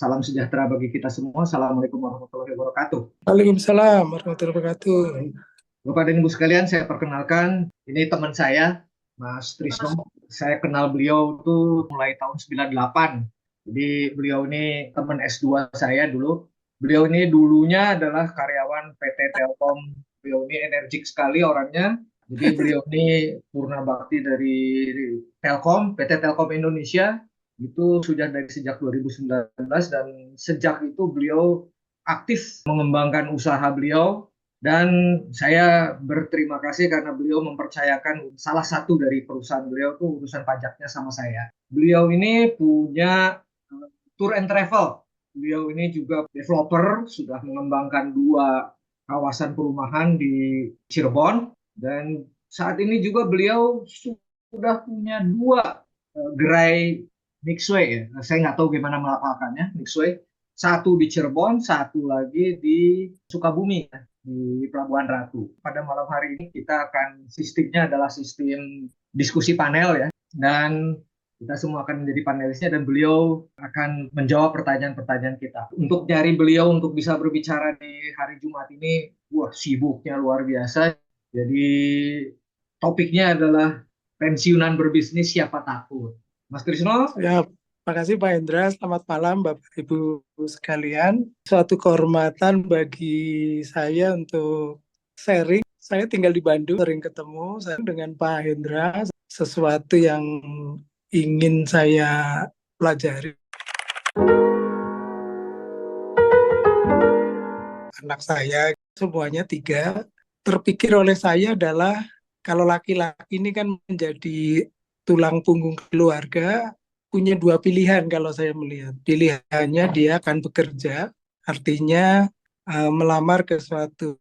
Salam sejahtera bagi kita semua. Assalamualaikum warahmatullahi wabarakatuh. Waalaikumsalam warahmatullahi wabarakatuh. Bapak dan Ibu sekalian, saya perkenalkan, ini teman saya, Mas Trisno. Saya kenal beliau tuh mulai tahun 98. Jadi beliau ini teman S2 saya dulu. Beliau ini dulunya adalah karyawan PT Telkom. Beliau ini energik sekali orangnya. Jadi beliau ini purna bakti dari Telkom, PT Telkom Indonesia. Itu sudah dari sejak 2019 dan sejak itu beliau aktif mengembangkan usaha beliau dan saya berterima kasih karena beliau mempercayakan salah satu dari perusahaan beliau itu urusan pajaknya sama saya. Beliau ini punya tour and travel. Beliau ini juga developer, sudah mengembangkan dua kawasan perumahan di Cirebon. Dan saat ini juga beliau sudah punya dua gerai mixway ya. Saya nggak tahu gimana melafalkannya, mixway. Satu di Cirebon, satu lagi di Sukabumi ya, di Pelabuhan Ratu. Pada malam hari ini kita akan sistemnya adalah sistem diskusi panel ya. Dan kita semua akan menjadi panelisnya dan beliau akan menjawab pertanyaan-pertanyaan kita. Untuk nyari beliau untuk bisa berbicara di hari Jumat ini, wah sibuknya luar biasa. Jadi topiknya adalah pensiunan berbisnis siapa takut. Mas Trisno, Ya, makasih Pak Hendra. Selamat malam Bapak Ibu sekalian. Suatu kehormatan bagi saya untuk sharing. Saya tinggal di Bandung, sering ketemu dengan Pak Hendra. Sesuatu yang ingin saya pelajari. Anak saya semuanya tiga. Terpikir oleh saya adalah kalau laki-laki ini kan menjadi tulang punggung keluarga, punya dua pilihan kalau saya melihat. Pilihannya dia akan bekerja, artinya melamar ke suatu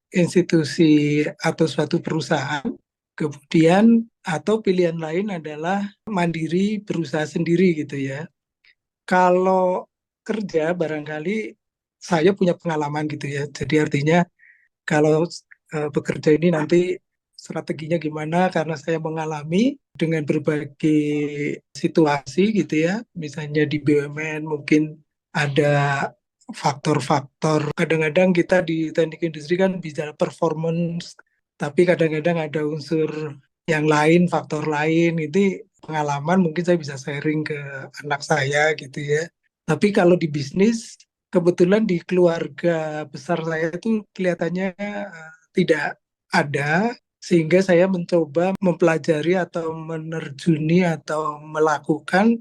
institusi atau suatu perusahaan. Kemudian atau pilihan lain adalah mandiri, berusaha sendiri gitu ya. Kalau kerja barangkali saya punya pengalaman gitu ya. Jadi artinya kalau bekerja ini nanti strateginya gimana karena saya mengalami dengan berbagai situasi gitu ya. Misalnya di BUMN mungkin ada faktor-faktor. Kadang-kadang kita di teknik industri kan bisa performance, tapi kadang-kadang ada unsur yang lain, faktor lain. Itu pengalaman mungkin saya bisa sharing ke anak saya gitu ya. Tapi kalau di bisnis, kebetulan di keluarga besar saya itu kelihatannya tidak ada, sehingga saya mencoba mempelajari atau menerjuni atau melakukan,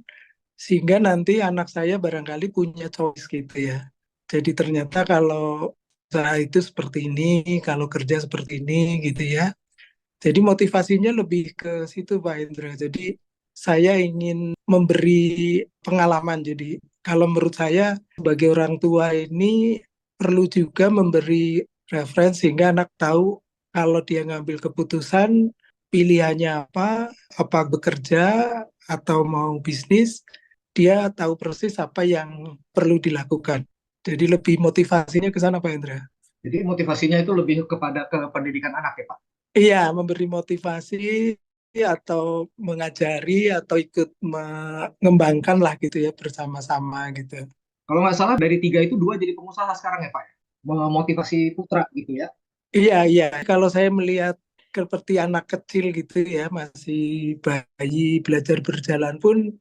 sehingga nanti anak saya barangkali punya choice gitu ya. Jadi ternyata kalau usaha itu seperti ini, kalau kerja seperti ini gitu ya. Jadi motivasinya lebih ke situ Pak Indra. Jadi saya ingin memberi pengalaman. Jadi kalau menurut saya sebagai orang tua ini perlu juga memberi referensi sehingga anak tahu kalau dia ngambil keputusan pilihannya apa bekerja atau mau bisnis, dia tahu persis apa yang perlu dilakukan. Jadi lebih motivasinya ke sana Pak Indra. jadi motivasinya itu lebih kepada ke pendidikan anak ya Pak. Iya, memberi motivasi atau mengajari atau ikut mengembangkan lah gitu ya bersama-sama gitu. Kalau nggak salah dari tiga itu dua jadi pengusaha sekarang ya Pak ya. Memotivasi putra gitu ya. Iya, iya. Kalau saya melihat seperti anak kecil gitu ya, masih bayi belajar berjalan pun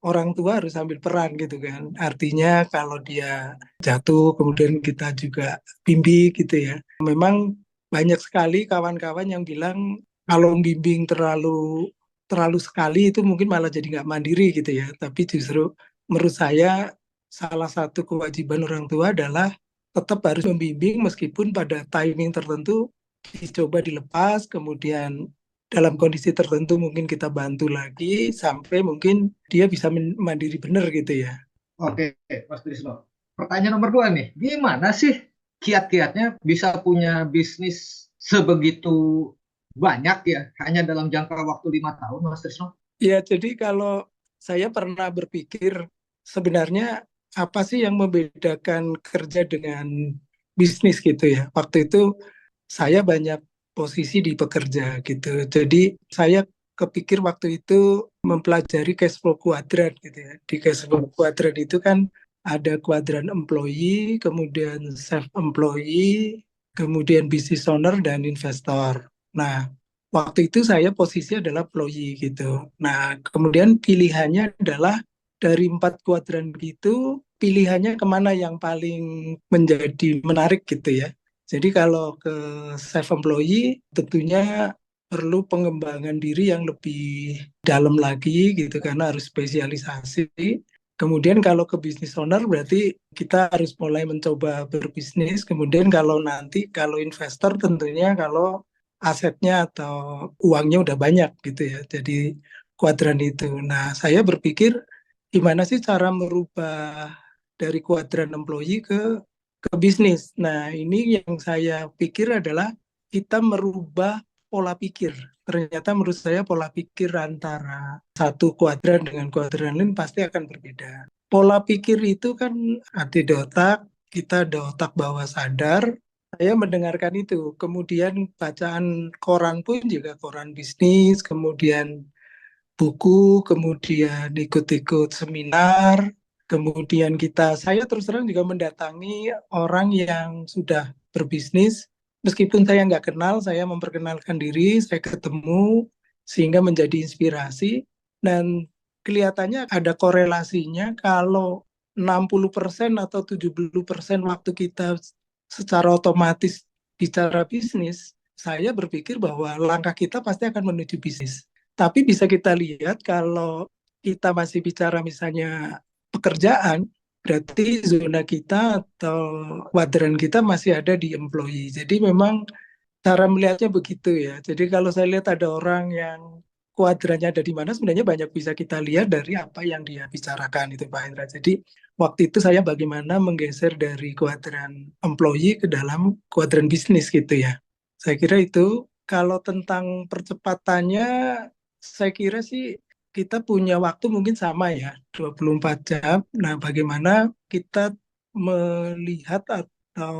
orang tua harus ambil peran gitu kan. Artinya kalau dia jatuh, kemudian kita juga bimbing gitu ya. Memang banyak sekali kawan-kawan yang bilang kalau bimbing terlalu terlalu sekali itu mungkin malah jadi nggak mandiri gitu ya. Tapi justru menurut saya salah satu kewajiban orang tua adalah tetap harus membimbing meskipun pada timing tertentu dicoba dilepas, kemudian dalam kondisi tertentu mungkin kita bantu lagi sampai mungkin dia bisa mandiri benar gitu ya. Oke, Mas Trisno. Pertanyaan nomor dua nih, gimana sih kiat-kiatnya bisa punya bisnis sebegitu banyak ya, hanya dalam jangka waktu 5 tahun, Mas Trisno? Ya, jadi kalau saya pernah berpikir sebenarnya apa sih yang membedakan kerja dengan bisnis gitu ya. Waktu itu saya banyak posisi di pekerja gitu. Jadi saya kepikir waktu itu mempelajari cash flow kuadran gitu ya. Di cash flow kuadran itu kan ada kuadran employee, kemudian self employee, kemudian business owner dan investor. Nah, waktu itu saya posisi adalah employee gitu. Nah, kemudian pilihannya adalah dari 4 kuadran gitu, pilihannya kemana yang paling menjadi menarik gitu ya. Jadi kalau ke self employee tentunya perlu pengembangan diri yang lebih dalam lagi gitu karena harus spesialisasi. Kemudian kalau ke business owner berarti kita harus mulai mencoba berbisnis. Kemudian kalau investor tentunya kalau asetnya atau uangnya udah banyak gitu ya. Jadi kuadran itu. Nah, saya berpikir gimana sih cara merubah dari kuadran employee ke bisnis. Nah, ini yang saya pikir adalah kita merubah pola pikir. Ternyata menurut saya pola pikir antara satu kuadran dengan kuadran lain pasti akan berbeda. Pola pikir itu kan ada di otak, kita ada otak bawah sadar. Saya mendengarkan itu. Kemudian bacaan koran pun juga koran bisnis, kemudian buku, kemudian ikut-ikut seminar, kemudian saya terus terang juga mendatangi orang yang sudah berbisnis, meskipun saya nggak kenal, saya memperkenalkan diri, saya ketemu, sehingga menjadi inspirasi, dan kelihatannya ada korelasinya kalau 60% atau 70% waktu kita secara otomatis bicara bisnis, saya berpikir bahwa langkah kita pasti akan menuju bisnis. Tapi bisa kita lihat kalau kita masih bicara misalnya pekerjaan, berarti zona kita atau kuadran kita masih ada di employee. Jadi memang cara melihatnya begitu ya. Jadi kalau saya lihat ada orang yang kuadrannya ada di mana, sebenarnya banyak bisa kita lihat dari apa yang dia bicarakan itu Pak Hendra. Jadi waktu itu saya bagaimana menggeser dari kuadran employee ke dalam kuadran bisnis gitu ya. Saya kira itu kalau tentang percepatannya, saya kira sih kita punya waktu mungkin sama ya, 24 jam. Nah, bagaimana kita melihat atau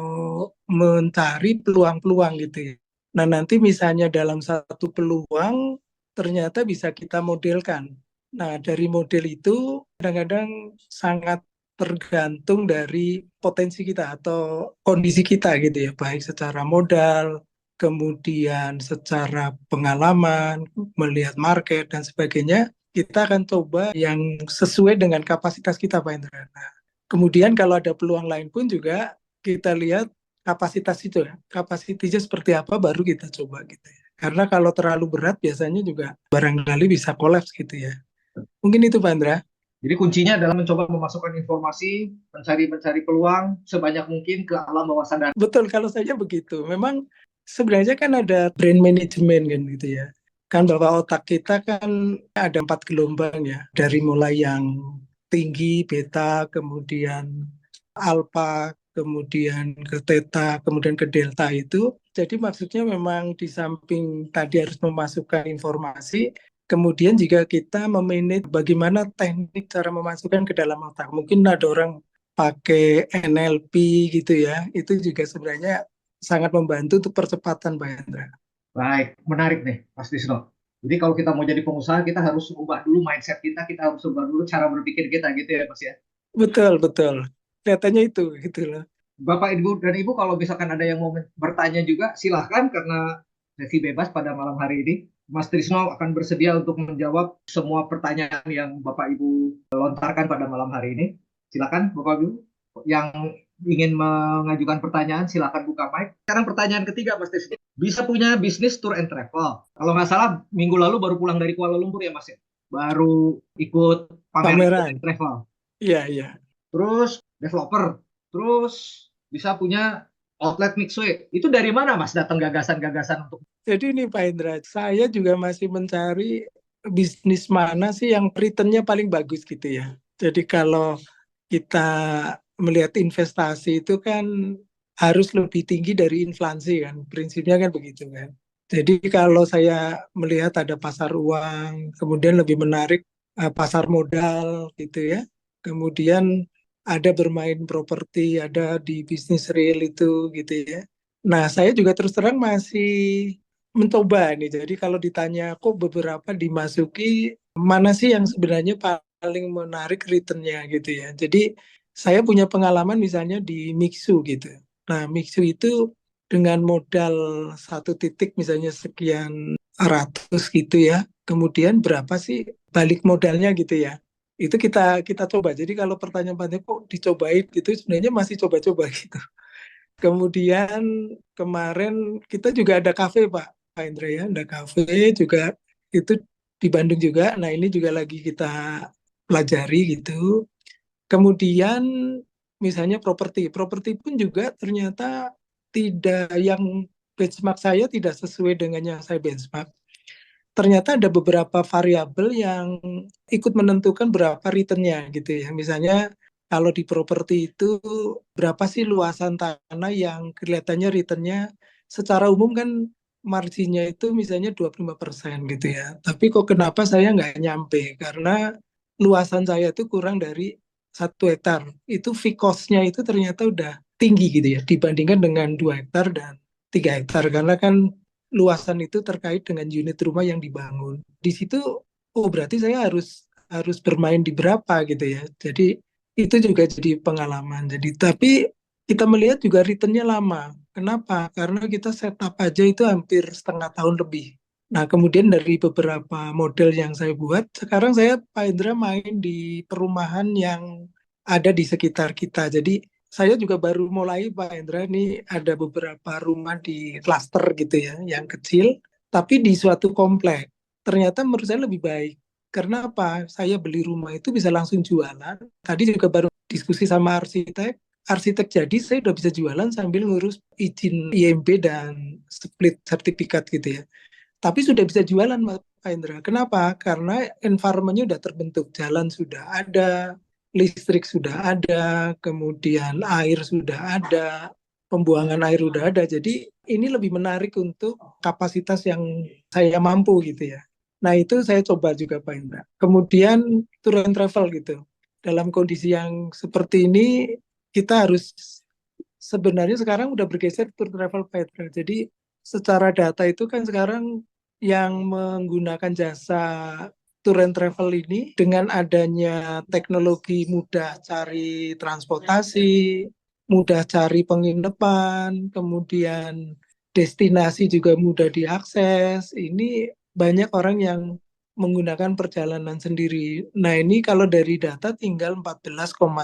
mencari peluang-peluang gitu ya. Nah, nanti misalnya dalam satu peluang ternyata bisa kita modelkan. Nah, dari model itu kadang-kadang sangat tergantung dari potensi kita atau kondisi kita gitu ya, baik secara modal, kemudian secara pengalaman, melihat market dan sebagainya, kita akan coba yang sesuai dengan kapasitas kita, Pak Indra. Nah, kemudian kalau ada peluang lain pun juga kita lihat kapasitas itu ya, kapasitinya seperti apa baru kita coba gitu ya. Karena kalau terlalu berat biasanya juga barangkali bisa kolaps gitu ya. Mungkin itu Pak Andra. Jadi kuncinya adalah mencoba memasukkan informasi, mencari peluang sebanyak mungkin ke alam bawah sadar. Betul, kalau saya begitu. Memang sebenarnya kan ada brain management kan gitu ya. Kan bahwa otak kita kan ada 4 gelombang ya. Dari mulai yang tinggi, beta, kemudian alfa, kemudian ke theta, kemudian ke delta itu. Jadi maksudnya memang di samping tadi harus memasukkan informasi, kemudian juga kita memanage bagaimana teknik cara memasukkan ke dalam otak. Mungkin ada orang pakai NLP gitu ya, itu juga sebenarnya sangat membantu untuk percepatan Pak Hendra. Baik, menarik nih, Mas Tisno. Jadi kalau kita mau jadi pengusaha, kita harus ubah dulu mindset kita harus ubah dulu cara berpikir kita gitu ya, Mas ya. Betul, betul. Kelihatannya itu gitu loh. Bapak, Ibu, dan Ibu kalau misalkan ada yang mau bertanya juga, silahkan karena sesi bebas pada malam hari ini. Mas Trisno akan bersedia untuk menjawab semua pertanyaan yang Bapak Ibu lontarkan pada malam hari ini. Silakan Bapak Ibu yang ingin mengajukan pertanyaan, silakan buka mic. Sekarang pertanyaan ketiga Mas Trisno. Bisa punya bisnis tour and travel. Kalau nggak salah minggu lalu baru pulang dari Kuala Lumpur ya Mas ya. Baru ikut pameran tour Pameran. and travel. Iya, iya. Terus developer. Terus bisa punya outlet Mixway. Itu dari mana Mas datang gagasan-gagasan untuk Jadi ini Pak Indra, saya juga masih mencari bisnis mana sih yang returnnya paling bagus gitu ya. Jadi kalau kita melihat investasi itu kan harus lebih tinggi dari inflasi kan, prinsipnya kan begitu kan. Jadi kalau saya melihat ada pasar uang, kemudian lebih menarik pasar modal gitu ya. Kemudian ada bermain properti, ada di bisnis real itu gitu ya. Nah, saya juga terus terang masih mencoba nih. Jadi kalau ditanya kok beberapa dimasuki, mana sih yang sebenarnya paling menarik returnnya gitu ya. Jadi saya punya pengalaman misalnya di Mixu gitu. Nah, Mixu itu dengan modal satu titik misalnya sekian ratus gitu ya. Kemudian berapa sih balik modalnya gitu ya. Itu kita kita coba. Jadi kalau pertanyaan kok dicobain gitu sebenarnya masih coba-coba gitu. Kemudian kemarin kita juga ada kafe Pak Indra ya, ada kafe juga itu di Bandung juga. Nah ini juga lagi kita pelajari gitu. Kemudian misalnya properti pun juga ternyata tidak yang benchmark saya tidak sesuai dengan yang saya benchmark. Ternyata ada beberapa variabel yang ikut menentukan berapa returnnya gitu ya. Misalnya kalau di properti itu berapa sih luasan tanah yang kelihatannya returnnya secara umum kan marginnya itu misalnya 25% gitu ya. Tapi kok kenapa saya nggak nyampe? Karena luasan saya itu kurang dari 1 hektar. Itu fixed cost-nya itu ternyata udah tinggi gitu ya dibandingkan dengan 2 hektar dan 3 hektar. Karena kan luasan itu terkait dengan unit rumah yang dibangun. Di situ, oh berarti saya harus harus bermain di berapa gitu ya. Jadi itu juga jadi pengalaman. Jadi tapi kita melihat juga returnnya lama. Kenapa? Karena kita setup aja itu hampir setengah tahun lebih. Nah, kemudian dari beberapa model yang saya buat, sekarang saya Pak Indra main di perumahan yang ada di sekitar kita. Jadi saya juga baru mulai Pak Indra ini ada beberapa rumah di klaster gitu ya, yang kecil, tapi di suatu komplek. Ternyata menurut saya lebih baik. Karena apa? Saya beli rumah itu bisa langsung jualan. Tadi juga baru diskusi sama arsitek. Arsitek jadi saya udah bisa jualan sambil ngurus izin IMB dan split sertifikat gitu ya. Tapi sudah bisa jualan Pak Indra. Kenapa? Karena environment-nya udah terbentuk. Jalan sudah ada, listrik sudah ada, kemudian air sudah ada, pembuangan air sudah ada. Jadi ini lebih menarik untuk kapasitas yang saya mampu gitu ya. Nah itu saya coba juga Pak Indra. Kemudian tour and travel gitu. Dalam kondisi yang seperti ini kita harus sebenarnya sekarang udah bergeser tour travel Pak Indra. Jadi secara data itu kan sekarang yang menggunakan jasa tour and travel ini dengan adanya teknologi mudah cari transportasi, mudah cari penginapan, kemudian destinasi juga mudah diakses. Ini banyak orang yang menggunakan perjalanan sendiri. Nah, ini kalau dari data tinggal 14,9.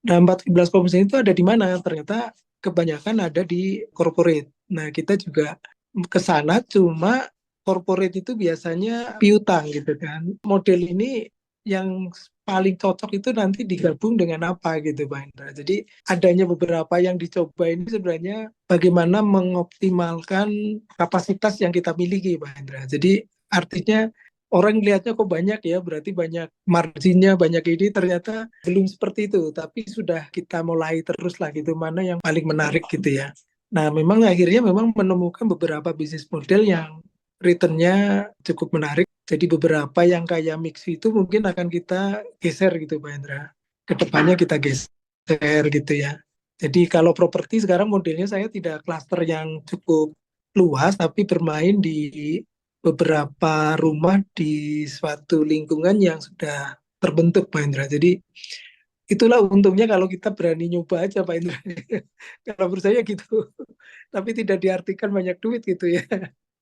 Nah, 14,9 itu ada di mana? Ternyata kebanyakan ada di corporate. Nah, kita juga ke sana cuma corporate itu biasanya piutang gitu kan. Model ini yang paling cocok itu nanti digabung dengan apa gitu Pak Indra. Jadi adanya beberapa yang dicoba ini sebenarnya bagaimana mengoptimalkan kapasitas yang kita miliki Pak Indra. Jadi artinya orang lihatnya kok banyak ya, berarti banyak marginnya, banyak ini ternyata belum seperti itu. Tapi sudah kita mulai terus lah gitu, mana yang paling menarik gitu ya. Nah, memang akhirnya memang menemukan beberapa bisnis model yang returnnya cukup menarik. Jadi beberapa yang kayak mix itu mungkin akan kita geser gitu Pak Hendra. Kedepannya kita geser gitu ya. Jadi kalau properti sekarang modelnya saya tidak klaster yang cukup luas, tapi bermain di beberapa rumah di suatu lingkungan yang sudah terbentuk Pak Hendra. Jadi itulah untungnya kalau kita berani nyoba aja Pak Indra. Kalau menurut saya gitu. Tapi tidak diartikan banyak duit gitu ya.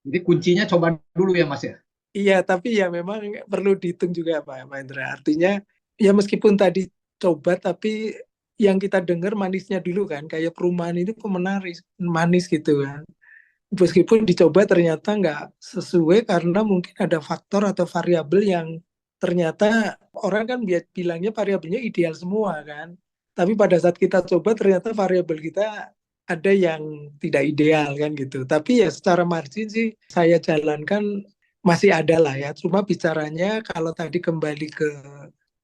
Jadi kuncinya coba dulu ya Mas ya. Iya, tapi ya memang perlu dihitung juga Pak Indra. Artinya ya meskipun tadi coba, tapi yang kita dengar manisnya dulu kan. Kayak perumahan itu kok menarik, manis gitu kan. Meskipun dicoba ternyata nggak sesuai karena mungkin ada faktor atau variabel yang ternyata orang kan bilangnya variabelnya ideal semua kan. Tapi pada saat kita coba ternyata variabel kita ada yang tidak ideal kan gitu. Tapi ya secara margin sih saya jalankan masih ada lah ya. Cuma bicaranya kalau tadi kembali ke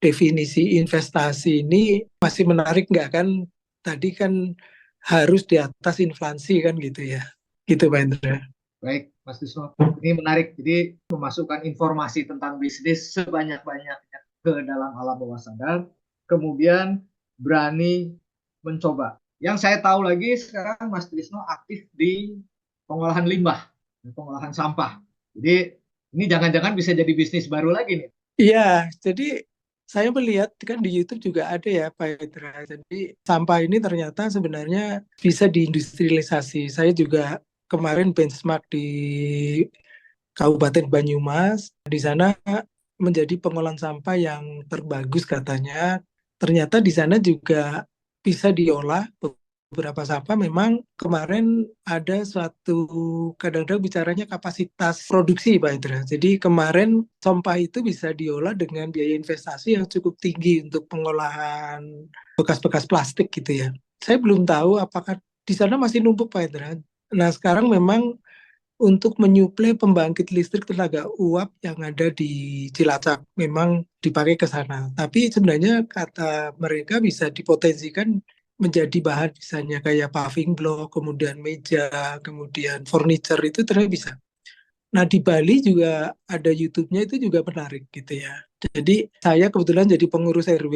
definisi investasi ini masih menarik nggak kan? Tadi kan harus di atas inflasi kan gitu ya. Gitu Pak Indra. Baik, Mas Tisno. Ini menarik. Jadi memasukkan informasi tentang bisnis sebanyak-banyaknya ke dalam alam bawah sadar, kemudian berani mencoba. Yang saya tahu lagi sekarang Mas Trisno aktif di pengolahan limbah. pengolahan sampah. Jadi ini jangan-jangan bisa jadi bisnis baru lagi nih. Iya, jadi saya melihat kan di YouTube juga ada ya Pak Indra. Jadi sampah ini ternyata sebenarnya bisa diindustrialisasi. Saya juga kemarin benchmark di Kabupaten Banyumas. Di sana menjadi pengolahan sampah yang terbagus katanya. Ternyata di sana juga bisa diolah beberapa sampah. Memang kemarin ada suatu, kadang-kadang bicaranya kapasitas produksi Pak Indra. Jadi kemarin sampah itu bisa diolah dengan biaya investasi yang cukup tinggi untuk pengolahan bekas-bekas plastik gitu ya. Saya belum tahu apakah di sana masih numpuk Pak Indra. Nah sekarang memang untuk menyuplai pembangkit listrik tenaga uap yang ada di Cilacap memang dipakai ke sana. Tapi sebenarnya kata mereka bisa dipotensikan menjadi bahan misalnya kayak paving block, kemudian meja, kemudian furniture itu ternyata bisa. Nah di Bali juga ada YouTube-nya itu juga menarik gitu ya. Jadi saya kebetulan jadi pengurus RW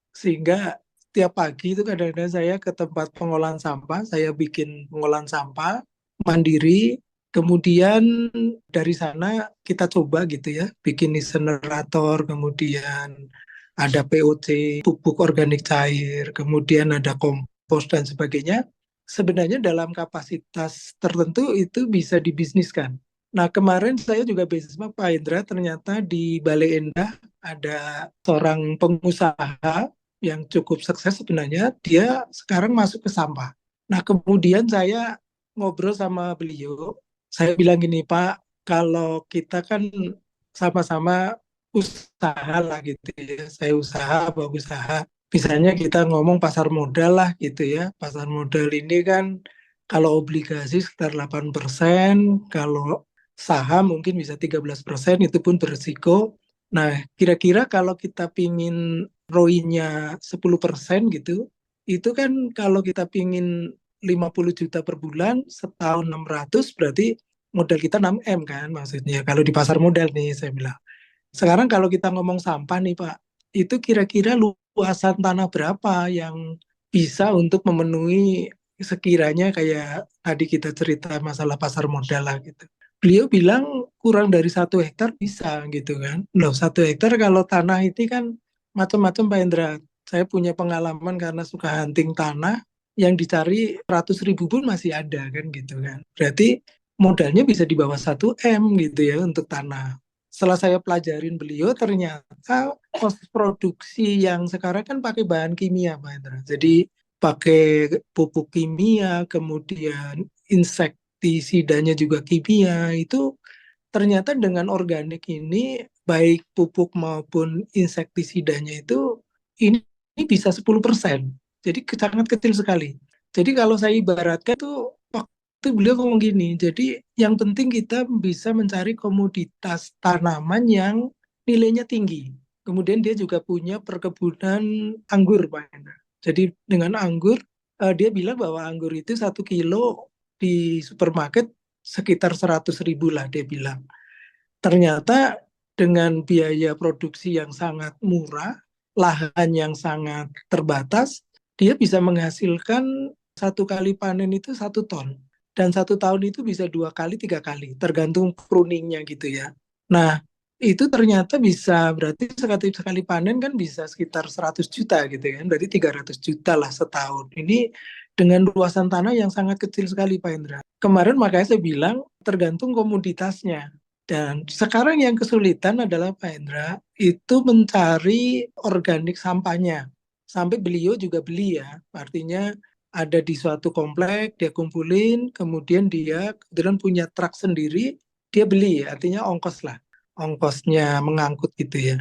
sehingga tiap pagi itu kadang-kadang saya ke tempat pengolahan sampah, saya bikin pengolahan sampah mandiri. Kemudian dari sana kita coba gitu ya, bikin insinerator, kemudian ada POC, pupuk organik cair, kemudian ada kompos dan sebagainya. Sebenarnya dalam kapasitas tertentu itu bisa dibisniskan. Nah, kemarin saya juga benchmark Pak Indra, ternyata di Bale Endah ada seorang pengusaha yang cukup sukses sebenarnya, dia sekarang masuk ke sampah. Nah, kemudian saya ngobrol sama beliau, saya bilang gini, Pak, kalau kita kan sama-sama usaha lah gitu ya, saya usaha, apa usaha, misalnya kita ngomong pasar modal lah gitu ya, pasar modal ini kan kalau obligasi sekitar 8%, kalau saham mungkin bisa 13%, itu pun berisiko. Nah, kira-kira kalau kita pingin ROI-nya 10% gitu, itu kan kalau kita pingin 50 juta per bulan, setahun 600 berarti modal kita 6M kan maksudnya. Kalau di pasar modal nih saya bilang. Sekarang kalau kita ngomong sampah nih Pak, itu kira-kira luasan tanah berapa yang bisa untuk memenuhi sekiranya kayak tadi kita cerita masalah pasar modal lah gitu. Beliau bilang kurang dari 1 hektar bisa gitu kan. Loh 1 hektar kalau tanah itu kan macam-macam Pak Indra. Saya punya pengalaman karena suka hunting tanah yang dicari 100.000 pun masih ada kan gitu kan. Berarti modalnya bisa di bawah 1M gitu ya untuk tanah. Setelah saya pelajarin beliau, ternyata proses produksi yang sekarang kan pakai bahan kimia, Pak Hendra. Jadi pakai pupuk kimia, kemudian insektisidanya juga kimia, itu ternyata dengan organik ini, baik pupuk maupun insektisidanya itu, ini, ini bisa 10%. Jadi sangat kecil sekali. Jadi kalau saya ibaratkan tuh, waktu beliau ngomong gini, jadi yang penting kita bisa mencari komoditas tanaman yang nilainya tinggi. Kemudian dia juga punya perkebunan anggur, Pak Hendra. Jadi dengan anggur, dia bilang bahwa anggur itu 1 kilo di supermarket sekitar 100.000 lah dia bilang. Ternyata dengan biaya produksi yang sangat murah, lahan yang sangat terbatas, dia bisa menghasilkan 1 kali panen itu 1 ton. Dan 1 tahun itu bisa 2 kali, 3 kali, tergantung pruningnya gitu ya. Nah, itu ternyata bisa, berarti sekali, sekali panen kan bisa sekitar 100 juta gitu kan, berarti 300 juta lah setahun. Ini dengan luasan tanah yang sangat kecil sekali Pak Indra. Kemarin makanya saya bilang tergantung komoditasnya. Dan sekarang yang kesulitan adalah Pak Hendra, itu mencari organik sampahnya. Sampai beliau juga beli ya, artinya ada di suatu komplek, dia kumpulin, kemudian dia kebetulan punya truk sendiri, dia beli, artinya ongkos lah, ongkosnya mengangkut gitu ya.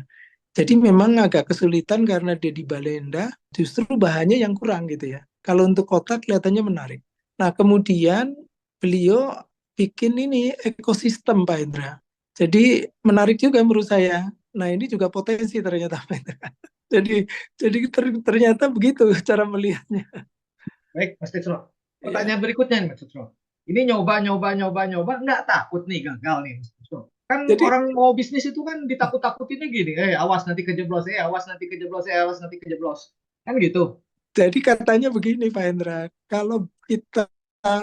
Jadi memang agak kesulitan karena dia di Balenda, justru bahannya yang kurang gitu ya. Kalau untuk kota kelihatannya menarik. Nah kemudian beliau bikin ini ekosistem Pak Indra. Jadi menarik juga menurut saya. Nah ini juga potensi ternyata Pak Indra. Jadi ternyata begitu cara melihatnya. Baik, Mas Tisno. Ya. Pertanyaan berikutnya nih, Mas Tisno. Ini nyoba, nggak takut nih gagal nih, Mas Tisno. Kan Jadi orang mau bisnis itu kan ditakut-takutinnya gini, awas nanti kejeblos, awas nanti kejeblos, awas nanti kejeblos. Kan gitu. jadi katanya begini Pak Indra, kalau kita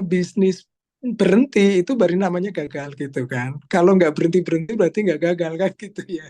bisnis berhenti itu baru namanya gagal gitu kan. Kalau nggak berhenti-berhenti berarti nggak gagal kan gitu ya.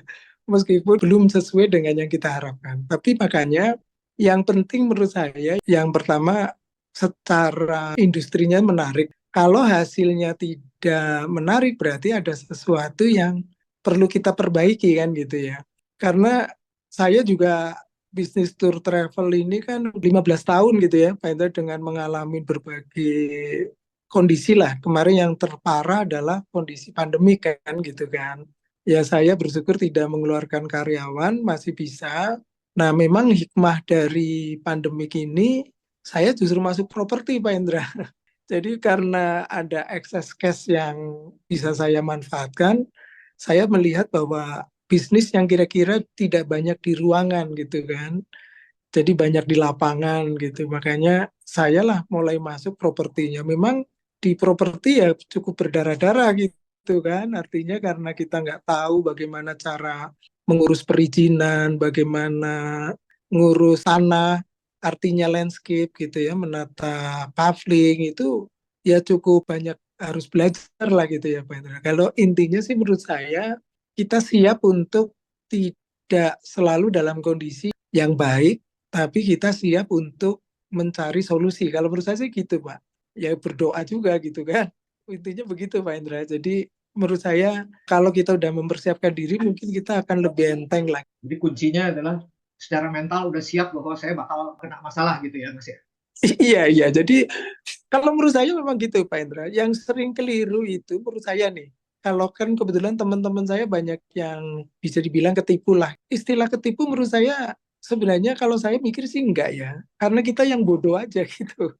Meskipun belum sesuai dengan yang kita harapkan. Tapi makanya yang penting menurut saya yang pertama secara industrinya menarik. Kalau hasilnya tidak menarik berarti ada sesuatu yang perlu kita perbaiki kan gitu ya. Karena saya juga bisnis tour travel ini kan 15 tahun gitu ya, Pak Indra, dengan mengalami berbagai kondisi lah. Kemarin yang terparah adalah kondisi pandemi kan gitu kan. Ya saya bersyukur tidak mengeluarkan karyawan, masih bisa. Nah memang hikmah dari pandemik ini, saya justru masuk properti Pak Indra. Jadi karena ada excess cash yang bisa saya manfaatkan, saya melihat bahwa bisnis yang kira-kira tidak banyak di ruangan gitu kan. Jadi banyak di lapangan gitu. Makanya saya lah mulai masuk propertinya. Memang di properti ya cukup berdarah-darah gitu kan. Artinya karena kita nggak tahu bagaimana cara mengurus perizinan, bagaimana ngurus tanah, artinya landscape gitu ya, menata paving itu ya cukup banyak harus belajar lah gitu ya Pak Indra. Kalau intinya sih menurut saya kita siap untuk tidak selalu dalam kondisi yang baik, tapi kita siap untuk mencari solusi. Kalau menurut saya sih gitu, Pak. Ya berdoa juga gitu kan. Intinya begitu, Pak Indra. Jadi menurut saya kalau kita udah mempersiapkan diri, mungkin kita akan lebih enteng lah. Jadi kuncinya adalah secara mental udah siap bahwa saya bakal kena masalah gitu ya Mas ya. Iya, iya. Jadi kalau menurut saya memang gitu, Pak Indra. Yang sering keliru itu menurut saya nih. Kalau kan kebetulan teman-teman saya banyak yang bisa dibilang ketipu lah. Istilah ketipu menurut saya sebenarnya kalau saya mikir sih enggak ya. Karena kita yang bodoh aja gitu.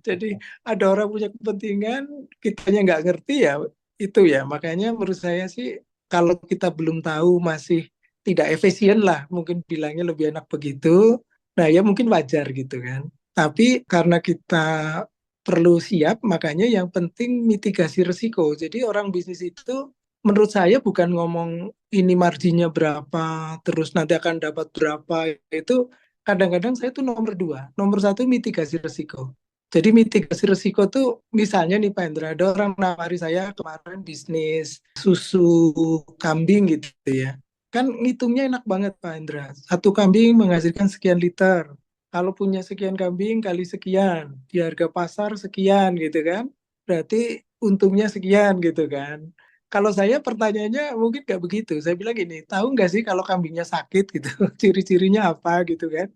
Jadi ada orang punya kepentingan, kitanya nggak ngerti ya itu ya. Makanya menurut saya sih kalau kita belum tahu masih tidak efisien lah. Mungkin bilangnya lebih enak begitu. Nah ya mungkin wajar gitu kan. Tapi karena kita perlu siap, makanya yang penting mitigasi risiko. Jadi orang bisnis itu menurut saya bukan ngomong ini marginnya berapa, terus nanti akan dapat berapa. Itu kadang-kadang saya tuh nomor dua. Nomor satu mitigasi risiko. Jadi mitigasi risiko tuh misalnya nih Pak Indra, ada orang nawari saya kemarin bisnis susu kambing gitu ya. Kan ngitungnya enak banget Pak Indra. Satu kambing menghasilkan sekian liter, kalau punya sekian kambing kali sekian, di harga pasar sekian gitu kan, berarti untungnya sekian gitu kan. Kalau saya pertanyaannya mungkin nggak begitu. Saya bilang gini, tahu nggak sih kalau kambingnya sakit gitu, ciri-cirinya apa gitu kan.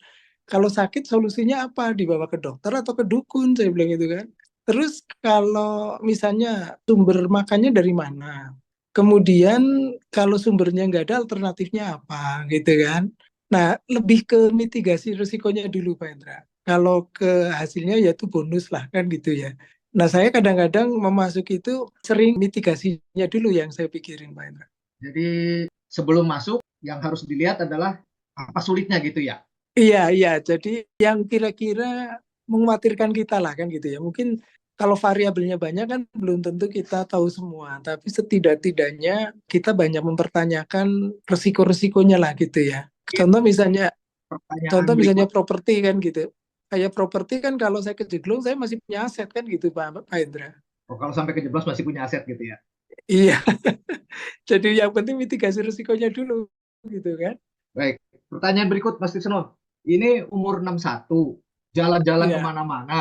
Kalau sakit solusinya apa? Dibawa ke dokter atau ke dukun, saya bilang gitu kan. Terus kalau misalnya sumber makannya dari mana? Kemudian kalau sumbernya nggak ada alternatifnya apa gitu kan. Nah, lebih ke mitigasi risikonya dulu, Pak Indra. Kalau ke hasilnya yaitu bonus lah, kan gitu ya. Nah, saya kadang-kadang memasuki itu sering mitigasinya dulu yang saya pikirin, Pak Indra. Jadi sebelum masuk yang harus dilihat adalah apa sulitnya gitu ya. Iya, iya. Jadi yang kira-kira mengkhawatirkan kita lah, kan gitu ya. Mungkin kalau variabelnya banyak kan belum tentu kita tahu semua. Tapi setidak-tidaknya kita banyak mempertanyakan resiko-resikonya lah gitu ya. Mungkin Contoh misalnya pertanyaan Contoh misalnya berikut, properti kan gitu. Kayak properti kan kalau saya kejeglung saya masih punya aset kan gitu Pak Indra. oh, kalau sampai kejeblos masih punya aset gitu ya. Iya, jadi yang penting mitigasi risikonya dulu gitu kan. Baik, pertanyaan berikut Mas Tisno. Ini umur 61, jalan-jalan Iya. kemana-mana,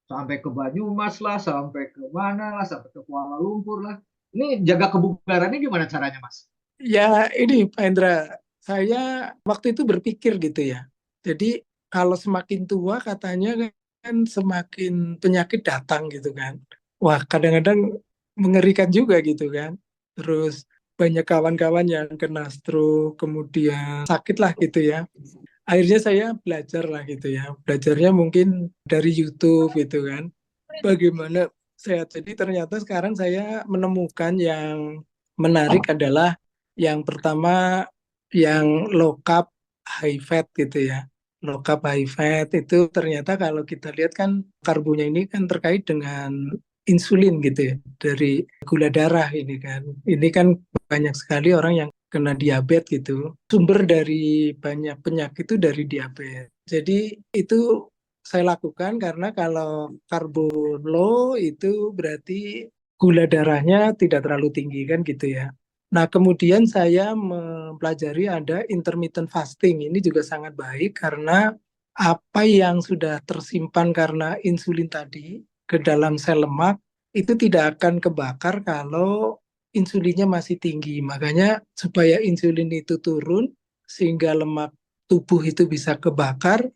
sampai ke Banyumas lah, sampai ke mana lah, sampai ke Kuala Lumpur lah. Ini jaga kebugarannya gimana caranya, Mas? Ya ini Pak Indra, saya waktu itu berpikir gitu ya. Jadi kalau semakin tua katanya kan semakin penyakit datang gitu kan. Wah kadang-kadang mengerikan juga gitu kan. Terus banyak kawan-kawan yang kena stroke, kemudian sakit lah gitu ya. Akhirnya saya belajar lah gitu ya. Belajarnya mungkin dari YouTube gitu kan. Bagaimana sehat. Jadi ternyata sekarang saya menemukan yang menarik adalah yang pertama yang low carb high fat gitu ya. Low carb high fat itu ternyata kalau kita lihat kan karbonya ini kan terkait dengan insulin gitu ya dari gula darah ini kan. Ini kan banyak sekali orang yang kena diabetes gitu. Sumber dari banyak penyakit itu dari diabetes. Jadi itu saya lakukan karena kalau karbo low itu berarti gula darahnya tidak terlalu tinggi kan gitu ya. Nah, kemudian saya mempelajari ada intermittent fasting. Ini juga sangat baik karena apa yang sudah tersimpan karena insulin tadi ke dalam sel lemak itu tidak akan kebakar kalau insulinnya masih tinggi. Makanya supaya insulin itu turun sehingga lemak tubuh itu bisa kebakar,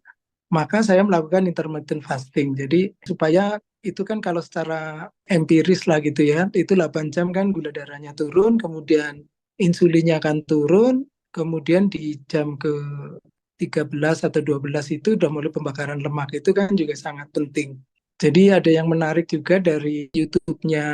maka saya melakukan intermittent fasting. Jadi supaya itu kan kalau secara empiris lah gitu ya, itu 8 jam kan gula darahnya turun, kemudian insulinnya akan turun, kemudian di jam ke 13 atau 12 itu udah mulai pembakaran lemak, itu kan juga sangat penting. Jadi ada yang menarik juga dari YouTube-nya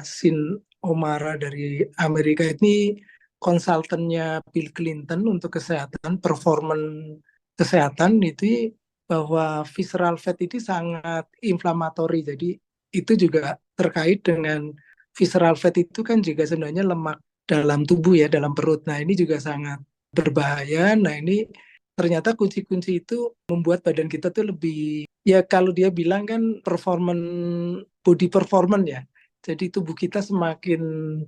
Sin Omara dari Amerika, ini konsultannya Bill Clinton untuk kesehatan, performan kesehatan itu, bahwa visceral fat itu sangat inflamatori. Jadi itu juga terkait dengan visceral fat itu kan juga sebenarnya lemak dalam tubuh ya, dalam perut. Nah, ini juga sangat berbahaya. Nah, ini ternyata kunci-kunci itu membuat badan kita tuh lebih, ya kalau dia bilang kan body performance ya. Jadi tubuh kita semakin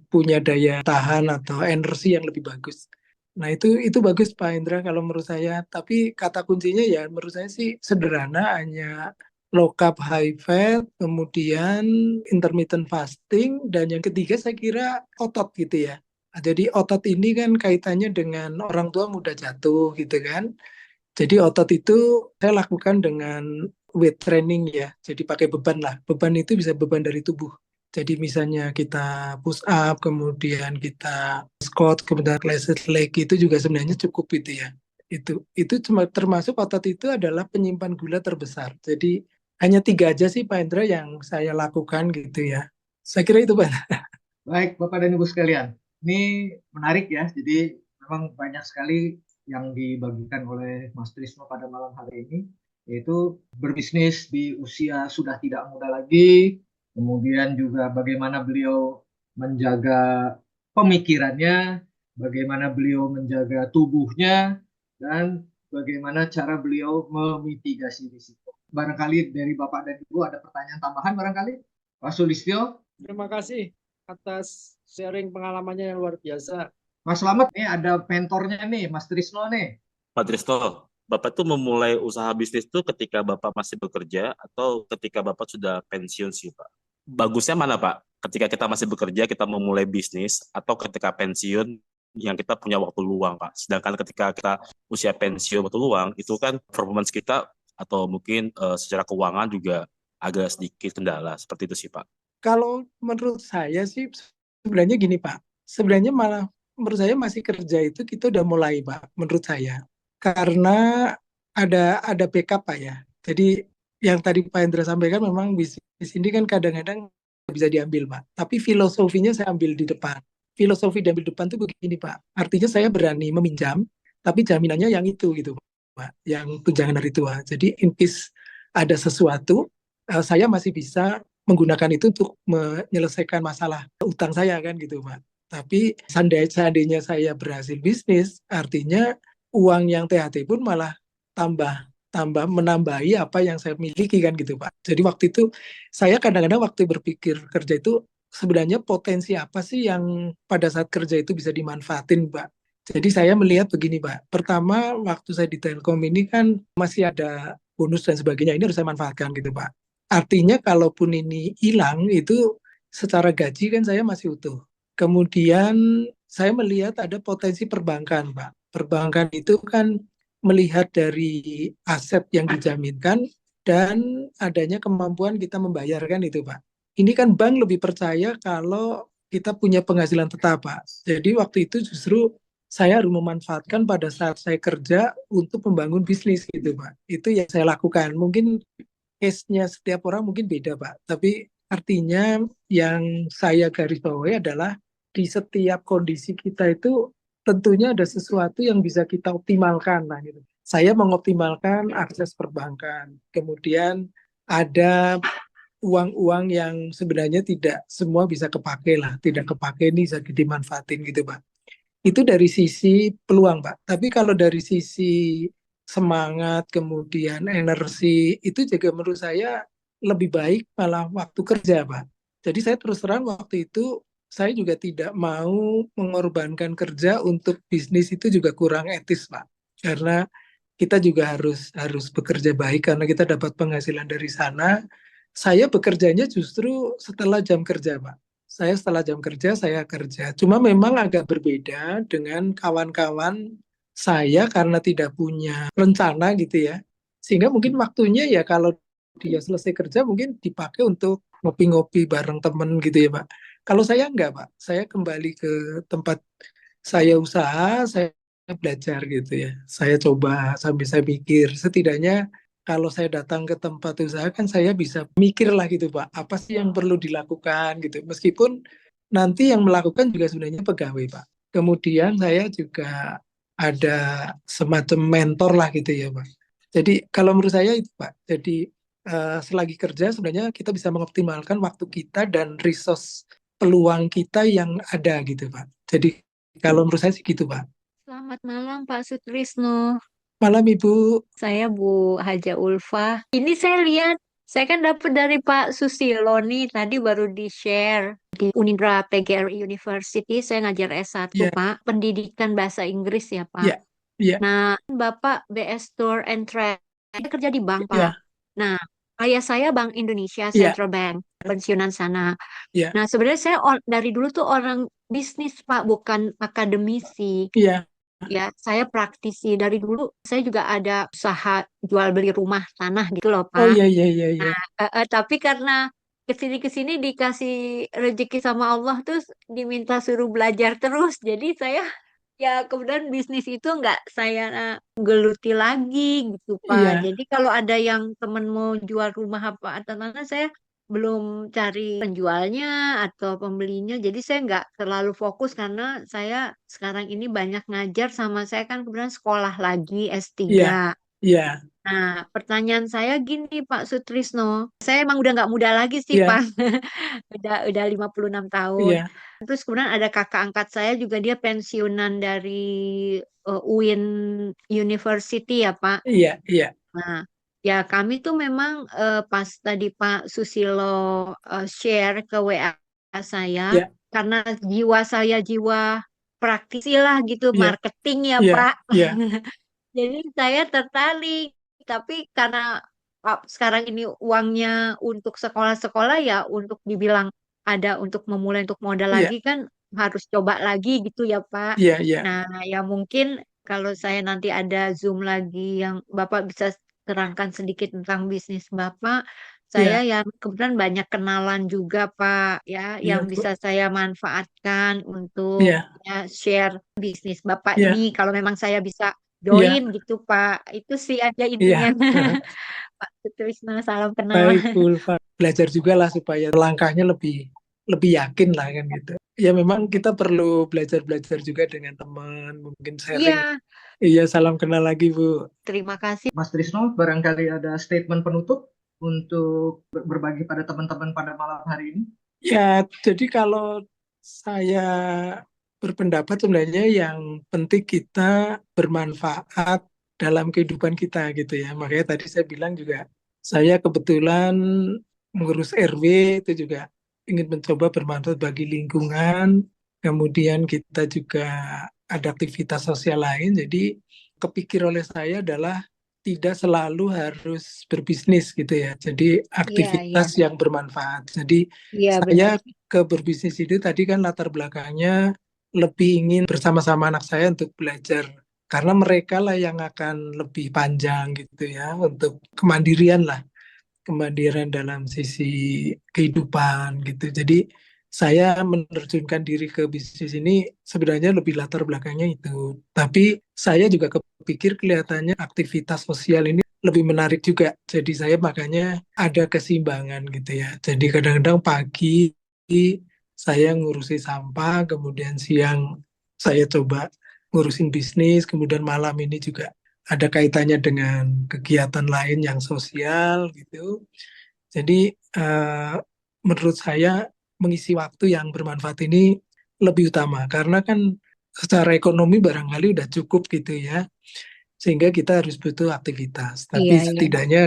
punya daya tahan atau energi yang lebih bagus. Nah, itu bagus Pak Indra kalau menurut saya. Tapi kata kuncinya ya menurut saya sih sederhana, hanya low carb high fat, kemudian intermittent fasting, dan yang ketiga saya kira otot gitu ya. Nah, jadi otot ini kan kaitannya dengan orang tua mudah jatuh gitu kan. Jadi otot itu saya lakukan dengan weight training ya. Jadi pakai beban lah. Beban itu bisa beban dari tubuh. Jadi misalnya kita push up, kemudian kita squat, kemudian crescent leg, itu juga sebenarnya cukup itu ya. Itu cuma termasuk otot itu adalah penyimpan gula terbesar. Jadi hanya 3 aja sih Pak Indra yang saya lakukan gitu ya. Saya kira itu Pak. Baik, Bapak dan Ibu sekalian. Ini menarik ya. Jadi memang banyak sekali yang dibagikan oleh Mas Trisno pada malam hari ini, yaitu berbisnis di usia sudah tidak muda lagi, kemudian juga bagaimana beliau menjaga pemikirannya, bagaimana beliau menjaga tubuhnya, dan bagaimana cara beliau memitigasi risiko. Barangkali dari Bapak dan Ibu ada pertanyaan tambahan barangkali? Pak Sulistyo? Terima kasih atas sharing pengalamannya yang luar biasa. Mas Slamet nih ada mentornya nih, Mas Trisno nih. Pak Tristo, Bapak tuh memulai usaha bisnis tuh ketika Bapak masih bekerja atau ketika Bapak sudah pensiun sih, Pak? Bagusnya mana, Pak? Ketika kita masih bekerja, kita memulai bisnis, atau ketika pensiun yang kita punya waktu luang, Pak? Sedangkan ketika kita usia pensiun waktu luang, itu kan performance kita atau mungkin secara keuangan juga agak sedikit kendala. Seperti itu sih, Pak. Kalau menurut saya sih sebenarnya gini Pak, sebenarnya malah menurut saya masih kerja itu kita udah mulai Pak, menurut saya. Karena ada backup Pak ya. Jadi yang tadi Pak Indra sampaikan memang bisnis ini kan kadang-kadang bisa diambil Pak. Tapi filosofinya saya ambil di depan. Filosofi diambil depan tuh begini Pak. Artinya saya berani meminjam, tapi jaminannya yang itu gitu Pak. Yang tunjangan hari tua. Jadi in case ada sesuatu, saya masih bisa menggunakan itu untuk menyelesaikan masalah utang saya kan gitu Pak. Tapi seandainya saya berhasil bisnis, artinya uang yang THT pun malah tambah tambah menambahi apa yang saya miliki kan gitu Pak. Jadi waktu itu saya kadang-kadang waktu berpikir kerja itu sebenarnya potensi apa sih yang pada saat kerja itu bisa dimanfaatin Pak. Jadi saya melihat begini Pak. Pertama waktu saya di Telkom ini kan masih ada bonus dan sebagainya, ini harus saya manfaatkan gitu Pak. Artinya kalaupun ini hilang itu secara gaji kan saya masih utuh. Kemudian saya melihat ada potensi perbankan, Pak. Perbankan itu kan melihat dari aset yang dijaminkan dan adanya kemampuan kita membayarkan itu, Pak. Ini kan bank lebih percaya kalau kita punya penghasilan tetap, Pak. Jadi waktu itu justru saya harus memanfaatkan pada saat saya kerja untuk membangun bisnis gitu, Pak. Itu yang saya lakukan. Mungkin case-nya setiap orang mungkin beda, Pak. Tapi artinya yang saya garis bawahi adalah di setiap kondisi kita itu tentunya ada sesuatu yang bisa kita optimalkan. Nah, gitu. Saya mengoptimalkan akses perbankan. Kemudian ada uang-uang yang sebenarnya tidak semua bisa kepake lah. Tidak kepake ini bisa dimanfaatin gitu, Pak. Itu dari sisi peluang, Pak. Tapi kalau dari sisi semangat, kemudian energi, itu juga menurut saya lebih baik malah waktu kerja, Pak. Jadi saya terus terang waktu itu saya juga tidak mau mengorbankan kerja untuk bisnis, itu juga kurang etis, Pak. Karena kita juga harus harus bekerja baik karena kita dapat penghasilan dari sana. Saya bekerjanya justru setelah jam kerja, Pak. Saya setelah jam kerja saya kerja. Cuma memang agak berbeda dengan kawan-kawan saya karena tidak punya rencana gitu ya. Sehingga mungkin waktunya ya kalau dia selesai kerja mungkin dipakai untuk ngopi-ngopi bareng temen gitu ya, Pak. Kalau saya enggak, Pak. Saya kembali ke tempat saya usaha, saya belajar gitu ya. Saya coba sambil saya pikir, setidaknya kalau saya datang ke tempat usaha kan saya bisa mikir lah gitu, Pak. Apa sih yang perlu dilakukan gitu. Meskipun nanti yang melakukan juga sebenarnya pegawai, Pak. Kemudian saya juga ada semacam mentor lah gitu ya, Pak. Jadi kalau menurut saya itu, Pak. Jadi selagi kerja sebenarnya kita bisa mengoptimalkan waktu kita dan resource peluang kita yang ada gitu, Pak. Jadi kalau menurut saya sih gitu, Pak. Selamat malam Pak Sutrisno. Malam Ibu. Saya Bu Haja Ulfa. Ini saya lihat, saya kan dapat dari Pak Susilo nih, tadi baru di-share di Unindra PGRI University, saya ngajar S1 Ya, Pak, pendidikan bahasa Inggris ya Pak. ya, ya, Nah, Bapak BS Tour and Travel, dia kerja di bank Pak. ya, Nah, ayah saya Bank Indonesia, ya, Central Bank, pensiunan sana. ya, Nah, sebenarnya saya dari dulu tuh orang bisnis Pak, bukan akademisi. ya. Ya, saya praktisi. Dari dulu saya juga ada usaha jual beli rumah tanah gitu loh, Oh Pak. iya, iya, iya, iya. Tapi karena kesini-kesini dikasih rezeki sama Allah terus diminta suruh belajar terus. Jadi saya ya kemudian bisnis itu nggak saya geluti lagi gitu, Pak. Iya, Jadi kalau ada yang temen mau jual rumah apa atau tanah, saya belum cari penjualnya atau pembelinya. Jadi saya nggak terlalu fokus karena saya sekarang ini banyak ngajar sama saya kan kemudian sekolah lagi iya, S3. iya, Nah, pertanyaan saya gini Pak Sutrisno. Saya emang udah nggak muda lagi sih iya, Pak. Udah 56 tahun. iya, Terus kemudian ada kakak angkat saya juga dia pensiunan dari UIN University ya Pak. iya, iya, Nah, ya kami tuh memang pas tadi Pak Susilo share ke WA saya, iya, karena jiwa saya jiwa praktisi lah gitu, iya, marketing ya iya, Pak. iya, Jadi saya tertarik, tapi karena sekarang ini uangnya untuk sekolah-sekolah ya untuk dibilang ada untuk memulai untuk modal iya, lagi kan harus coba lagi gitu ya Pak. iya, iya, Nah, ya mungkin kalau saya nanti ada Zoom lagi yang Bapak bisa terangkan sedikit tentang bisnis Bapak, saya iya, ya kebetulan banyak kenalan juga Pak ya iya, yang Bu. bisa saya manfaatkan untuk Iya, ya, share bisnis Bapak iya, ini kalau memang saya bisa iya, join gitu Pak. Itu sih aja intinya. iya. Pak Sutrisno, salam kenal. Baik, Bu Ulfa. Belajar juga lah supaya langkahnya lebih lebih yakin lah kan gitu. Ya memang kita perlu belajar-belajar juga dengan teman, mungkin sharing. Iya, Iya, salam kenal lagi, Bu. terima kasih. Mas Trisno, barangkali ada statement penutup untuk berbagi pada teman-teman pada malam hari ini. Ya, jadi kalau saya berpendapat sebenarnya yang penting kita bermanfaat dalam kehidupan kita gitu ya. Makanya tadi saya bilang juga saya kebetulan mengurus RW itu juga ingin mencoba bermanfaat bagi lingkungan. Kemudian kita juga ada aktivitas sosial lain. Jadi kepikir oleh saya adalah tidak selalu harus berbisnis gitu ya. Jadi Iya, iya. aktivitas yang bermanfaat. Jadi Iya, benar. saya ke berbisnis itu tadi kan latar belakangnya lebih ingin bersama-sama anak saya untuk belajar karena mereka lah yang akan lebih panjang gitu ya untuk kemandirian lah, kemandirian dalam sisi kehidupan gitu. Jadi saya menerjunkan diri ke bisnis ini sebenarnya lebih latar belakangnya itu. Tapi saya juga kepikir kelihatannya aktivitas sosial ini lebih menarik juga. Jadi saya makanya ada keseimbangan gitu ya. Jadi kadang-kadang pagi saya ngurusi sampah, kemudian siang saya coba ngurusin bisnis, kemudian malam ini juga ada kaitannya dengan kegiatan lain yang sosial gitu. Jadi menurut saya mengisi waktu yang bermanfaat ini lebih utama karena kan secara ekonomi barangkali udah cukup gitu ya. sehingga kita harus butuh aktivitas. Iya, Tapi iya. setidaknya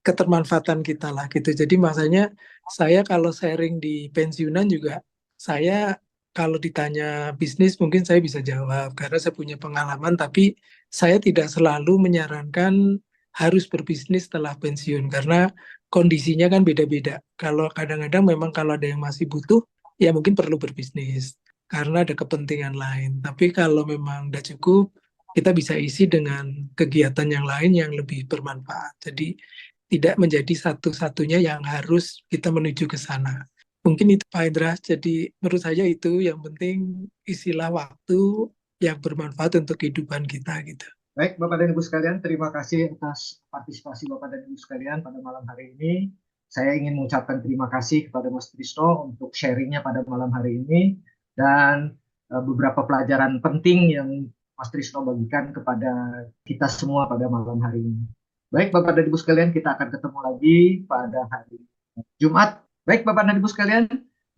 ketermanfaatan kita lah gitu. Jadi makanya saya kalau sharing di pensiunan juga, saya kalau ditanya bisnis mungkin saya bisa jawab karena saya punya pengalaman, tapi saya tidak selalu menyarankan harus berbisnis setelah pensiun karena kondisinya kan beda-beda. Kalau kadang-kadang memang kalau ada yang masih butuh, ya mungkin perlu berbisnis karena ada kepentingan lain. Tapi kalau memang udah cukup, kita bisa isi dengan kegiatan yang lain yang lebih bermanfaat. Jadi tidak menjadi satu-satunya yang harus kita menuju ke sana. Mungkin itu Pak Indra, jadi menurut saya itu yang penting isilah waktu yang bermanfaat untuk kehidupan kita gitu. Baik, Bapak dan Ibu sekalian, terima kasih atas partisipasi Bapak dan Ibu sekalian pada malam hari ini. Saya ingin mengucapkan terima kasih kepada Mas Trisno untuk sharingnya pada malam hari ini dan beberapa pelajaran penting yang Mas Trisno bagikan kepada kita semua pada malam hari ini. Baik, Bapak dan Ibu sekalian, kita akan ketemu lagi pada hari Jumat. Baik, Bapak dan Ibu sekalian,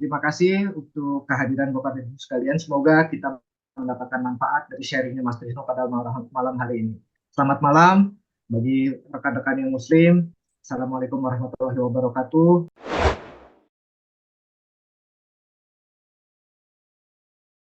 terima kasih untuk kehadiran Bapak dan Ibu sekalian. Semoga kita mendapatkan manfaat dari sharingnya Mas Trisno pada malam hari ini. Selamat malam bagi rekan-rekan yang muslim. Assalamualaikum warahmatullahi wabarakatuh.